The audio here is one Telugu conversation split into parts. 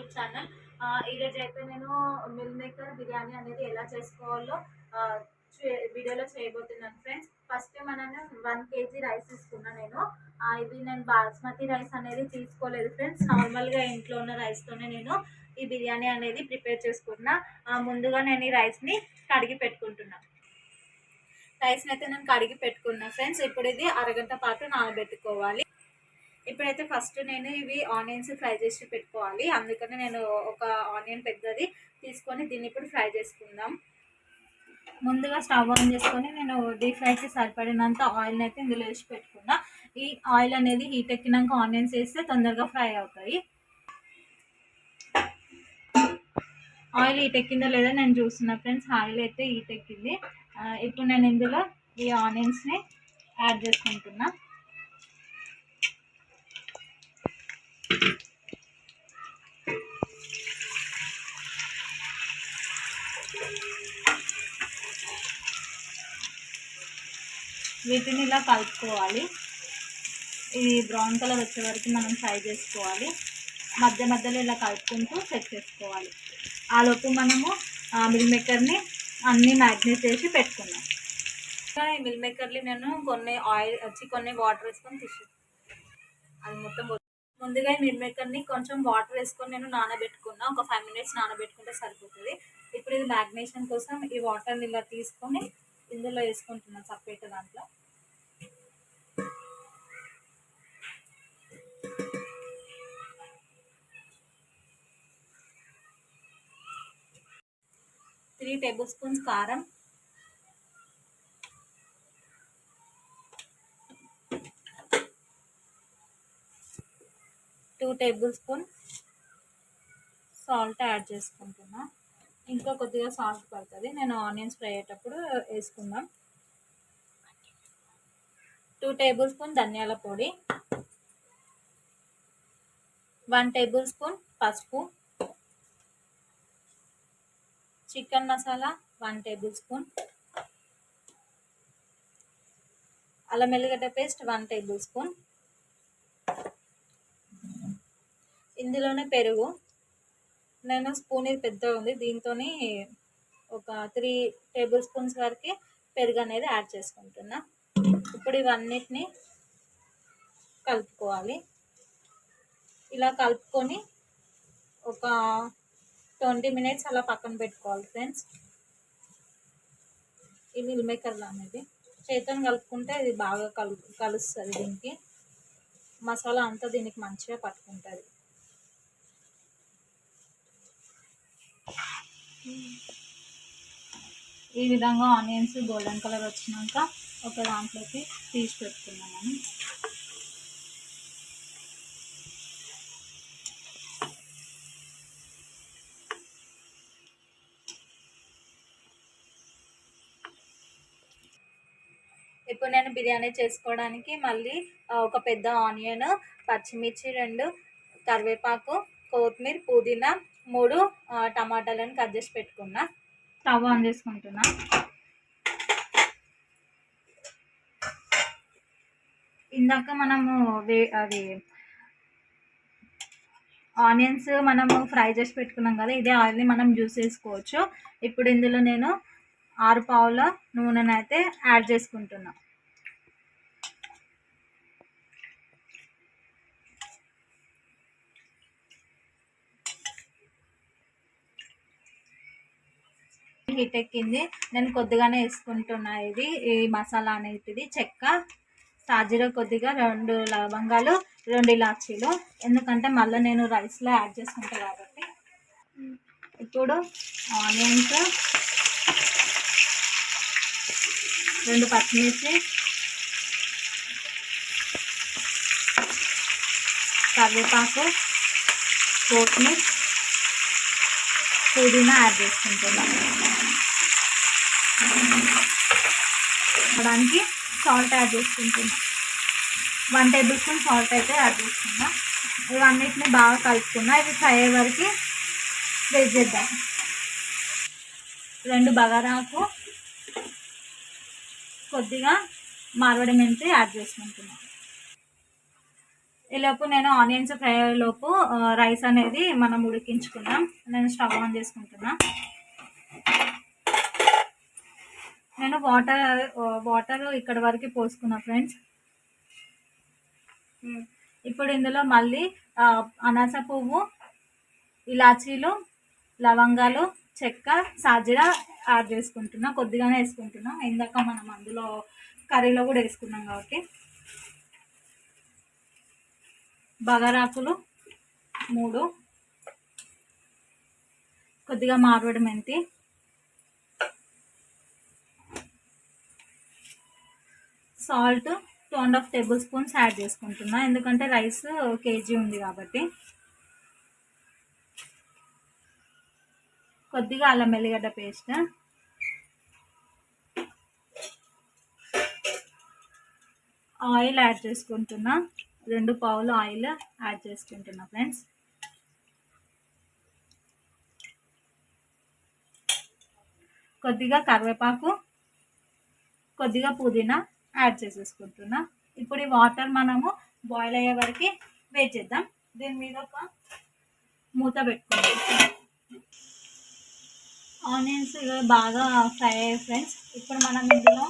YouTube channel. ఈరోజు అయితే నేను మిల్ మేకర్ బిర్యానీ అనేది ఎలా చేసుకోవాలో వీడియోలో చేయబోతున్నాను ఫ్రెండ్స్. ఫస్ట్ మనం 1 kg రైస్ తీసుకున్నా నేను. ఇది నేను బాస్మతి రైస్ అనేది తీసుకోలేదు ఫ్రెండ్స్. నార్మల్గా ఇంట్లో ఉన్న రైస్తోనే నేను ఈ బిర్యానీ అనేది ప్రిపేర్ చేసుకున్నా. ముందుగా నేను ఈ రైస్ని కడిగి పెట్టుకుంటున్నా. రైస్ని అయితే నేను కడిగి పెట్టుకున్నా ఫ్రెండ్స్. ఇప్పుడు ఇది అరగంట పాటు నానబెట్టుకోవాలి. ఇప్పుడైతే ఫస్ట్ నేను ఇవి ఆనియన్స్ ఫ్రై చేసి పెట్టుకోవాలి. అందుకని నేను ఒక ఆనియన్ పెద్దది తీసుకొని దీన్ని ఇప్పుడు ఫ్రై చేసుకుందాం. ముందుగా స్టవ్ ఆన్ చేసుకొని నేను డీప్ ఫ్రైకి సరిపడినంత ఆయిల్ని అయితే ఇందులో వేసి పెట్టుకున్నా. ఈ ఆయిల్ అనేది హీట్ ఎక్కినాక ఆనియన్స్ వేస్తే తొందరగా ఫ్రై అవుతాయి. ఆయిల్ హీట్ ఎక్కిందో లేదో నేను చూస్తున్నా ఫ్రెండ్స్. ఆయిల్ అయితే హీట్ ఎక్కింది. ఇప్పుడు నేను ఇందులో ఈ ఆనియన్స్ని యాడ్ చేసుకుంటున్నా. వీటిని ఇలా కలుపుకోవాలి. ఇది బ్రౌన్ కలర్ వచ్చే వరకు మనం ఫ్రై చేసుకోవాలి. మధ్య మధ్యలో ఇలా కలుపుకుంటూ సెట్ చేసుకోవాలి. ఆలోపు మనము మిల్ మేకర్ని అన్నీ మ్యాగ్నేట్ చేసి పెట్టుకున్నాం. ఈ మిల్ మేకర్ని నేను కొన్ని ఆయిల్ కొన్ని వాటర్ వేసుకొని అది మొత్తం ముందుగా ఈ మిల్ మేకర్ని కొంచెం వాటర్ వేసుకొని నేను నానబెట్టుకున్నా. ఒక 5 minutes నానబెట్టుకుంటే సరిపోతుంది. ఇప్పుడు ఇది మ్యాగ్నేషన్ కోసం ఈ వాటర్ని ఇలా తీసుకొని ఇందులో వేసుకుంటున్నా సపరేట్ దాంట్లో. త్రీ టేబుల్ స్పూన్స్ కారం, 2 టేబుల్ స్పూన్ సాల్ట్ యాడ్ చేసుకుంటున్నా. ఇంకా కొద్దిగా సాల్ట్ పడుతుంది, నేను ఆనియన్స్ ఫ్రై అయ్యేటప్పుడు వేసుకుందాం. 2 టేబుల్ స్పూన్ ధనియాల పొడి, 1 టేబుల్ స్పూన్ పసుపు, చికెన్ మసాలా 1 టేబుల్ స్పూన్, అల్లం వెల్లిగడ్డ పేస్ట్ 1 టేబుల్ స్పూన్, ఇందులోనే పెరుగు. నేను స్పూన్ ఇది పెద్దగా ఉంది, దీంతో ఒక 3 టేబుల్ స్పూన్స్ వరకు పెరుగు అనేది యాడ్ చేసుకుంటున్నా. ఇప్పుడు ఇవన్నిటిని కలుపుకోవాలి. ఇలా కలుపుకొని ఒక 20 minutes అలా పక్కన పెట్టుకోవాలి ఫ్రెండ్స్. ఈ మిల్ మేకర్ అనేది చేతితో కలుపుకుంటే ఇది బాగా కలుస్తుంది. దీనికి మసాలా అంతా దీనికి మంచిగా పట్టుకుంటుంది. ఈ విధంగా ఆనియన్స్ గోల్డెన్ కలర్ వచ్చినాక ఒక దాంట్లోకి తీసి పెట్టుకున్నాము. ఇప్పుడు నేను బిర్యానీ చేసుకోవడానికి మళ్ళీ ఒక పెద్ద ఆనియన్, పచ్చిమిర్చి 2, కరివేపాకు, కొత్తిమీర, పుదీనా 3 టమాటాలను కట్ చేసి పెట్టుకున్నా. స్టవ్ ఆన్ చేసుకుంటున్నా. ఇందాక మనము అది ఆనియన్స్ మనము ఫ్రై చేసి పెట్టుకున్నాం కదా, ఇదే ఆయిల్ని మనం యూస్ చేసుకోవచ్చు. ఇప్పుడు ఇందులో నేను 6 పావుల నూనెను అయితే యాడ్ చేసుకుంటున్నా. హీట్ ఎక్కింది, నేను కొద్దిగానే వేసుకుంటున్నా. ఈ మసాలా అనేది చెక్క, సాజీరా కొద్దిగా, 2 లవంగాలు, 2 ఇలాచీలు, ఎందుకంటే మళ్ళీ నేను రైస్లో యాడ్ చేసుకుంటాను కాబట్టి. ఇప్పుడు ఆనియన్స్, 2 పచ్చిమిర్చి, కరివేపాకు, కొత్తిమీర, పుదీనా యాడ్ చేసుకుంటున్నాను. దానికి సాల్ట్ యాడ్ చేసుకుంటున్నా. 1 టేబుల్ స్పూన్ సాల్ట్ అయితే యాడ్ చేసుకున్నా. ఇవన్నిటిని బాగా కలుపుకున్నా. ఇది ఫ్రై అయ్యే వరకు వెయిట్ చేద్దాం. 2 బగారాకు, కొద్దిగా మార్వడి మెంతి యాడ్ చేసుకుంటున్నాం. ఈలోపు నేను ఆనియన్స్ ఫ్రై అయ్యేలోపు రైస్ అనేది మనం ఉడికించుకుందాం. నేను స్టవ్ ఆన్ చేసుకుంటున్నా. నేను వాటర్ ఇక్కడ వరకు పోసుకున్నా ఫ్రెండ్స్. ఇప్పుడు ఇందులో మళ్ళీ అనాస పువ్వు, ఇలాచీలు, లవంగాలు, చెక్క, సాజీరా యాడ్ చేసుకుంటున్నా. కొద్దిగానే వేసుకుంటున్నా, ఇందాక మనం అందులో కర్రీలో కూడా వేసుకున్నాం కాబట్టి. బగారాకులు 3, కొద్దిగా మార్వడి మెంతి, సాల్ట్ 2.5 టేబుల్ స్పూన్స్ యాడ్ చేసుకుంటున్నా, ఎందుకంటే రైస్ కేజీ ఉంది కాబట్టి. కొద్దిగా అల్లం వెల్లిగడ్డ పేస్ట్, ఆయిల్ యాడ్ చేసుకుంటున్నా. 2 పావులు ఆయిల్ యాడ్ చేసుకుంటున్నా ఫ్రెండ్స్. కొద్దిగా కరివేపాకు, కొద్దిగా పుదీనా యాడ్ చేసేసుకుంటున్నా. ఇప్పుడు ఈ వాటర్ మనము బాయిల్ అయ్యే వరకు వెయిట్ చేద్దాం. దీని మీద ఒక మూత పెట్టుకుందాం. ఆనియన్స్ బాగా ఫ్రై అయ్యాయి ఫ్రెండ్స్. ఇప్పుడు మనం ఇందులో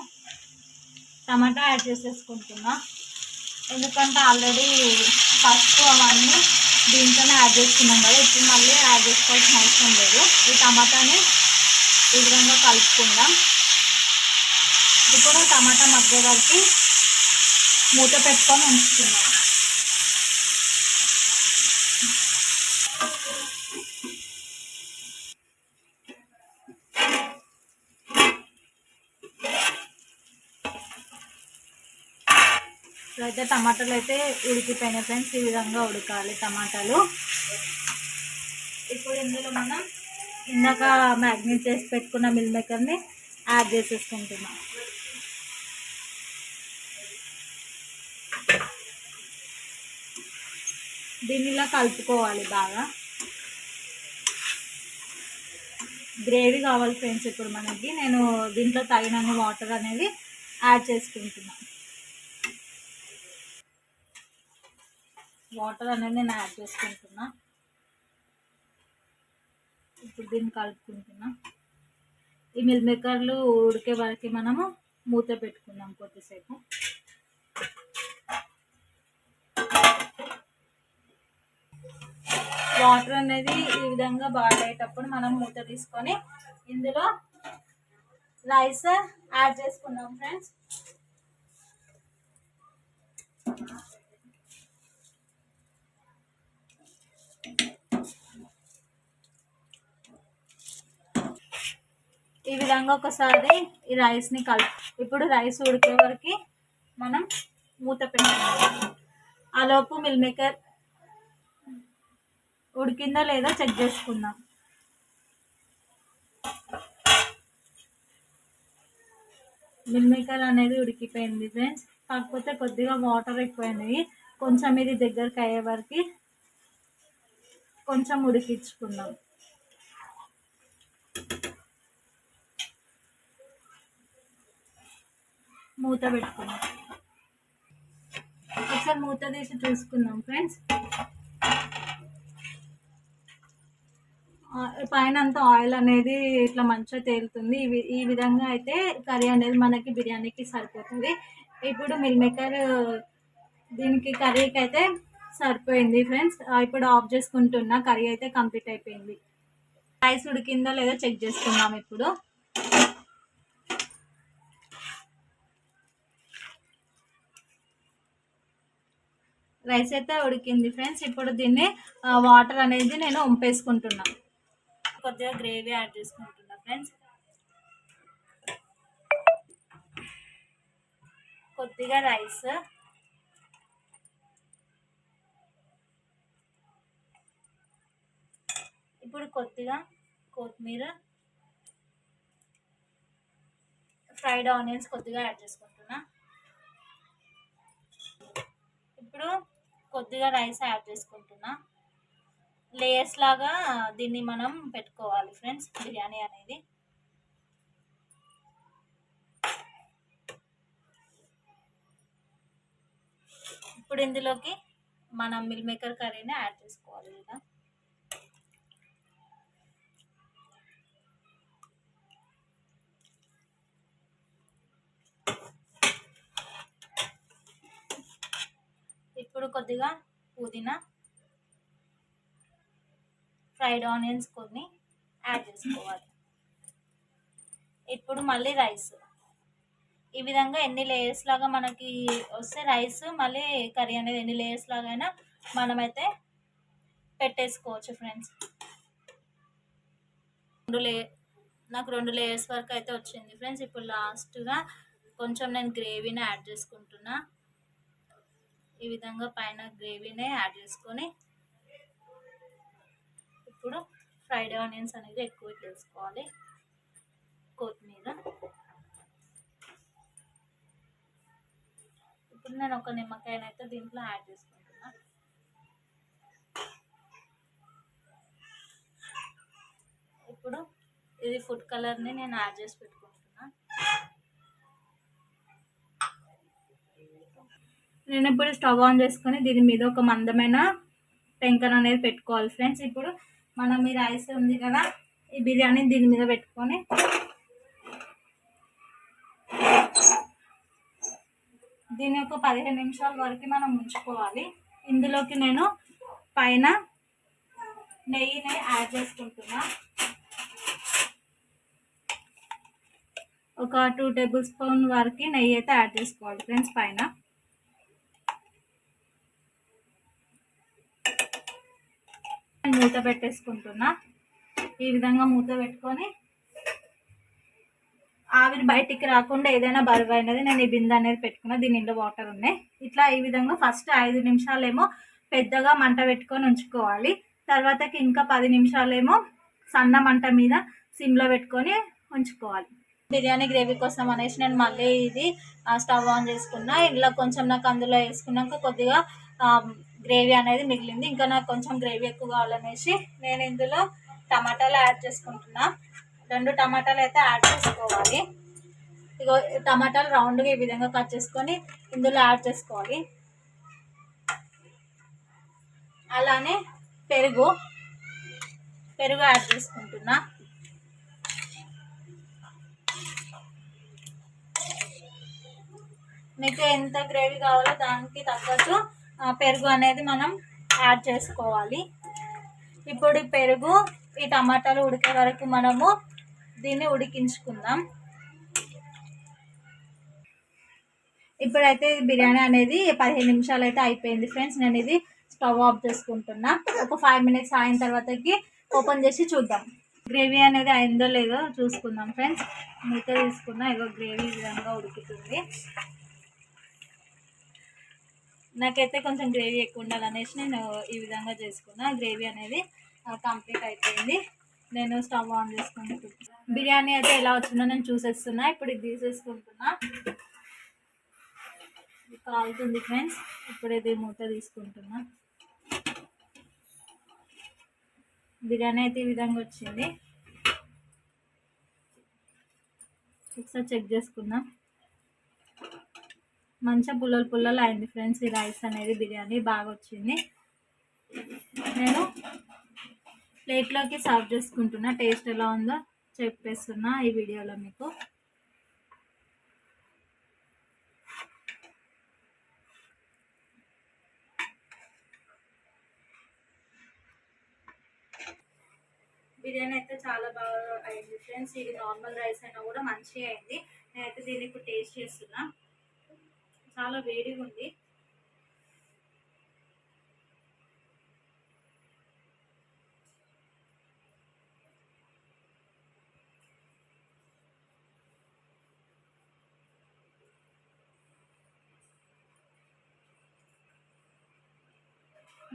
టమాటా యాడ్ చేసేసుకుంటున్నా, ఎందుకంటే ఆల్రెడీ పసుపు అవన్నీ దీంట్లోనే యాడ్ చేసుకున్నాం కదా. ఇప్పుడు మళ్ళీ యాడ్ చేసుకోవాల్సిన అవసరం లేదు. ఈ టమాటాని ఈ విధంగా కలుపుకుందాం. ఇప్పుడు టమాటా మధ్య వరకు మూత పెట్టుకొని ఉంచుతున్నాం. అయితే టమాటాలు అయితే ఉడికిపోయినాయి ఫ్రెండ్స్. ఈ విధంగా ఉడకాలి టమాటాలు. ఇప్పుడు ఇందులో మనం ఇందాక మ్యాగ్నేట్ చేసి పెట్టుకున్న మిల్ మేకర్ని యాడ్ చేసేసుకుంటున్నాం. దీన్ని ఇలా కలుపుకోవాలి బాగా. గ్రేవీ కావాలి ఫ్రెండ్స్ ఇప్పుడు మనకి. నేను దీంట్లో తగినన్ని వాటర్ అనేది యాడ్ చేసుకుంటున్నాను. వాటర్ అనేది నేను యాడ్ చేసుకుంటున్నా. ఇప్పుడు దీన్ని కలుపుకుంటున్నా. ఈ మిల్ మేకర్లు ఉడికే వరకు మనము మూత పెట్టుకుందాం కొద్దిసేపు. వాటర్ అనేది ఈ విధంగా బాయిల్ అయ్యేటప్పుడు మనం మూత తీసుకొని ఇందులో రైస్ యాడ్ చేసుకుందాం ఫ్రెండ్స్. ఈ విధంగా ఒకసారి ఈ రైస్ని ఇప్పుడు రైస్ ఉడికే వరకు మనం మూత పెట్టుకుందాం. ఆలోపు మిల్ మేకర్ ఉడికిందో లేదో చెక్ చేసుకుందాం. మిల్ మేకర్ అనేది ఉడికిపోయింది ఫ్రెండ్స్. కాకపోతే కొద్దిగా వాటర్ ఎక్కువైనాయి. కొంచెం ఇది దగ్గరకు అయ్యే వరకు కొంచెం ఉడికించుకుందాం. మూత పెట్టుకుందాం. ఒకసారి మూత తీసి చూసుకుందాం ఫ్రెండ్స్. పైన అంతా ఆయిల్ అనేది ఇట్లా మంచిగా తేలుతుంది. ఈ విధంగా అయితే కర్రీ అనేది మనకి బిర్యానీకి సరిపోతుంది. ఇప్పుడు మిల్ మేకర్ దీనికి కర్రీకి అయితే సరిపోయింది ఫ్రెండ్స్. ఇప్పుడు ఆఫ్ చేసుకుంటున్నా. కర్రీ అయితే కంప్లీట్ అయిపోయింది. రైస్ ఉడికిందో లేదో చెక్ చేసుకుందాం. ఇప్పుడు రైస్ అయితే ఉడికింది ఫ్రెండ్స్. ఇప్పుడు దీన్ని వాటర్ అనేది నేను వంపేసుకుంటున్నా. కొద్దిగా గ్రేవీ యాడ్ చేసుకుంటున్నా ఫ్రెండ్స్. కొద్దిగా రైస్, ఇప్పుడు కొద్దిగా కొత్తిమీర, ఫ్రైడ్ ఆనియన్స్ కొద్దిగా యాడ్ చేసుకుంటున్నా. ఇప్పుడు కొద్దిగా రైస్ యాడ్ చేసుకుంటున్నా. లేయర్స్ లాగా దీన్ని మనం పెట్టుకోవాలి ఫ్రెండ్స్ బిర్యానీ అనేది. ఇప్పుడు ఇందులోకి మనం మిల్ మేకర్ కర్రీని యాడ్ చేసుకోవాలి ఇలా. ఇప్పుడు కొద్దిగా పుదీనా, ఫ్రైడ్ ఆనియన్స్ కొన్ని యాడ్ చేసుకోవాలి. ఇప్పుడు మళ్ళీ రైస్. ఈ విధంగా ఎన్ని లేయర్స్ లాగా మనకి వస్తే రైస్ మళ్ళీ కర్రీ అనేది ఎన్ని లేయర్స్ లాగైనా మనమైతే పెట్టేసుకోవచ్చు ఫ్రెండ్స్. నాకు 2 లేయర్స్ వరకు అయితే వచ్చింది ఫ్రెండ్స్. ఇప్పుడు లాస్ట్గా కొంచెం నేను గ్రేవీని యాడ్ చేసుకుంటున్నా. ఈ విధంగా పైన గ్రేవీనే యాడ్ చేసుకొని ఇప్పుడు ఫ్రైడ్ ఆనియన్స్ అనేది ఎక్కువ వేసుకోవాలి, కొత్తిమీర. ఇప్పుడు నేను ఒక నిమ్మకాయనైతే దీంట్లో యాడ్ చేసుకుంటున్నా. ఇప్పుడు ఇది ఫుడ్ కలర్ని నేను యాడ్ చేసి పెట్టుకుంటున్నా. నేను ఇప్పుడు స్టవ్ ఆన్ చేసుకొని దీని మీద ఒక మందమైన పెంకన అనేది పెట్టుకోవాలి ఫ్రెండ్స్. ఇప్పుడు మనం ఈ రైస్ ఉంది కదా, ఈ బిర్యానీ దీని మీద పెట్టుకొని దీన్ని ఒక 15 నిమిషాల వరకు మనం ఉంచుకోవాలి. ఇందులోకి నేను పైన నెయ్యిని యాడ్ చేసుకుంటున్నా. ఒక 2 టేబుల్ స్పూన్ వరకు నెయ్యి అయితే యాడ్ చేసుకోవాలి ఫ్రెండ్స్ పైన. మూత పెట్టేసుకుంటున్నా. ఈ విధంగా మూత పెట్టుకొని ఆవిరి బయటికి రాకుండా ఏదైనా బరువు అయినది నేను ఈ బిందె అనేది పెట్టుకున్నా. దీని నిండా వాటర్ ఉన్నాయి. ఇట్లా ఈ విధంగా ఫస్ట్ 5 నిమిషాలేమో పెద్దగా మంట పెట్టుకొని ఉంచుకోవాలి. తర్వాతకి ఇంకా 10 నిమిషాలేమో సన్న మంట మీద సిమ్లో పెట్టుకొని ఉంచుకోవాలి. బిర్యానీ గ్రేవీ కోసం అనేసి నేను మళ్ళీ ఇది స్టవ్ ఆన్ చేసుకున్నా. ఇలా కొంచెం నాకు అందులో వేసుకున్నాక కొద్దిగా గ్రేవీ అనేది మిగిలింది. ఇంకా నాకు కొంచెం గ్రేవీ ఎక్కువ కావాలనేసి నేను ఇందులో టమాటాలు యాడ్ చేసుకుంటున్నా. 2 టమాటాలు అయితే యాడ్ చేసుకోవాలి. ఇగో టమాటాలు రౌండ్గా ఈ విధంగా కట్ చేసుకొని ఇందులో యాడ్ చేసుకోవాలి. అలానే పెరుగు యాడ్ చేసుకుంటున్నా. మీకు ఎంత గ్రేవీ కావాలో దానికి తగ్గట్టు పెరుగు అనేది మనం యాడ్ చేసుకోవాలి. ఇప్పుడు ఈ పెరుగు ఈ టమాటాలు ఉడికే వరకు మనము దీన్ని ఉడికించుకుందాం. ఇప్పుడైతే బిర్యానీ అనేది 15 నిమిషాలు అయితే అయిపోయింది ఫ్రెండ్స్. నేను ఇది స్టవ్ ఆఫ్ చేసుకుంటున్నా. ఒక 5 మినిట్స్ అయిన తర్వాతకి ఓపెన్ చేసి చూద్దాం గ్రేవీ అనేది అయిందో లేదో చూసుకుందాం ఫ్రెండ్స్. మూత తీసుకున్నా. ఇగో గ్రేవీ ఈ విధంగా ఉడుకుతుంది. నాకైతే కొంచెం గ్రేవీ ఎక్కువ ఉండాలనేసి నేను ఈ విధంగా చేసుకున్నా. గ్రేవీ అనేది కంప్లీట్ అయిపోయింది. నేను స్టవ్ ఆన్ చేసుకుంటున్నా. బిర్యానీ అయితే ఎలా వచ్చిందో నేను చూసేస్తున్నా. ఇప్పుడు ఇది తీసేసుకుంటున్నా. కాలుతుంది ఫ్రెండ్స్. ఇప్పుడు ఇది మూత తీసుకుంటున్నా. బిర్యానీ అయితే ఈ విధంగా వచ్చింది. ఒకసారి చెక్ చేసుకుందాం. మంచిగా పుల్లలు అయింది ఫ్రెండ్స్. ఈ రైస్ అనేది బిర్యానీ బాగా వచ్చింది. నేను ప్లేట్లోకి సర్వ్ చేసుకుంటున్నా. టేస్ట్ ఎలా ఉందో చెప్పేస్తున్నా ఈ వీడియోలో మీకు. బిర్యానీ అయితే చాలా బాగా అయింది ఫ్రెండ్స్. ఇది నార్మల్ రైస్ అయినా కూడా మంచిగా అయింది. నేనైతే దీన్ని ఇప్పుడు టేస్ట్ చేస్తున్నా. చాలా వేడిగా ఉంది.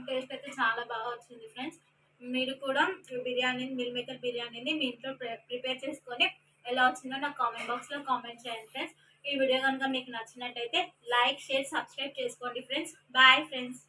టేస్ట్ అయితే చాలా బాగా వచ్చింది ఫ్రెండ్స్. మీరు కూడా బిర్యానీని మిల్ మేకర్ బిర్యానీని మీ ఇంట్లో ప్రిపేర్ చేసుకొని ఎలా వచ్చిందో నాకు కామెంట్ బాక్స్లో కామెంట్ చేయండి ఫ్రెండ్స్. ఈ వీడియో కనుక మీకు నచ్చినట్టయితే లైక్, షేర్, సబ్స్క్రైబ్ చేసుకోండి ఫ్రెండ్స్. Bye friends.